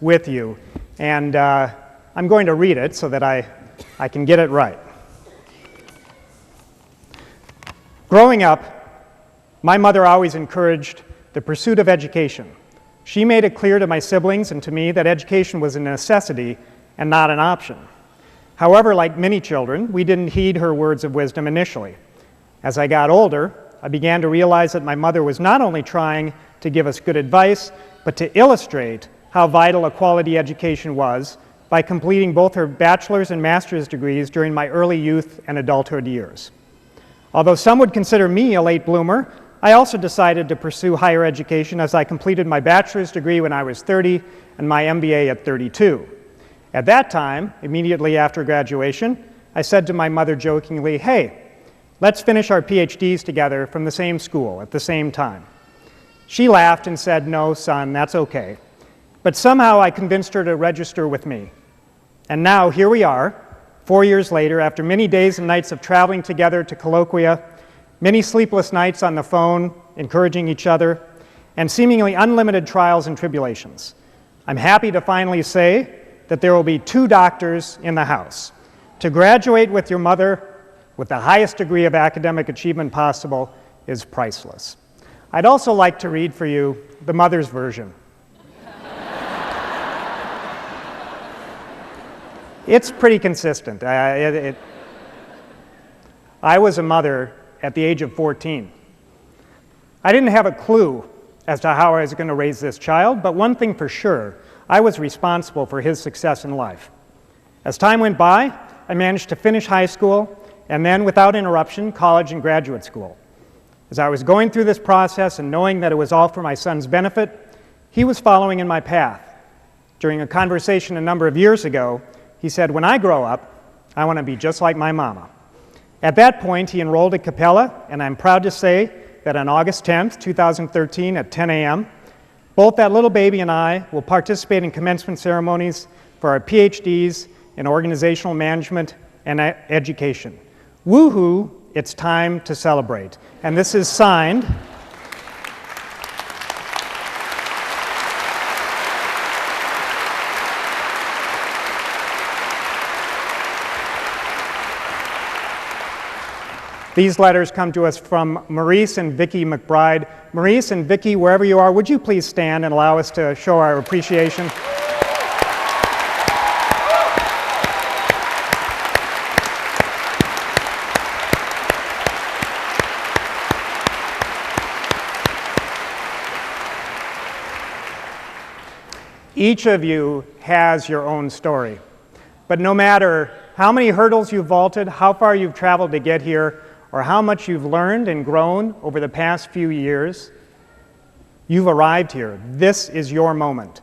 with you, and I'm going to read it so that I can get it right. Growing up, my mother always encouraged the pursuit of education. She made it clear to my siblings and to me that education was a necessity and not an option. However, like many children, we didn't heed her words of wisdom initially. As I got older, I began to realize that my mother was not only trying to give us good advice, but to illustrate how vital a quality education was by completing both her bachelor's and master's degrees during my early youth and adulthood years. Although some would consider me a late bloomer, I also decided to pursue higher education as I completed my bachelor's degree when I was 30 and my MBA at 32. At that time, immediately after graduation, I said to my mother jokingly, "Hey, let's finish our PhDs together from the same school at the same time." She laughed and said, "No, son, that's okay." But somehow I convinced her to register with me. And now here we are, 4 years later, after many days and nights of traveling together to colloquia, many sleepless nights on the phone, encouraging each other, and seemingly unlimited trials and tribulations. I'm happy to finally say that there will be 2 doctors in the house. To graduate with your mother with the highest degree of academic achievement possible is priceless. I'd also like to read for you the mother's version. It's pretty consistent. I was a mother at the age of 14. I didn't have a clue as to how I was going to raise this child, but one thing for sure, I was responsible for his success in life. As time went by, I managed to finish high school and then, without interruption, college and graduate school. As I was going through this process and knowing that it was all for my son's benefit, he was following in my path. During a conversation a number of years ago, he said, "When I grow up, I want to be just like my mama." At that point, he enrolled at Capella, and I'm proud to say that on August 10th, 2013 at 10 a.m., both that little baby and I will participate in commencement ceremonies for our PhDs in organizational management and education. Woohoo, it's time to celebrate. And this is signed These letters come to us from Maurice and Vickie McBride. Maurice and Vickie, wherever you are, would you please stand and allow us to show our appreciation? Each of you has your own story. But no matter how many hurdles you've vaulted, how far you've traveled to get here, or how much you've learned and grown over the past few years, you've arrived here. This is your moment.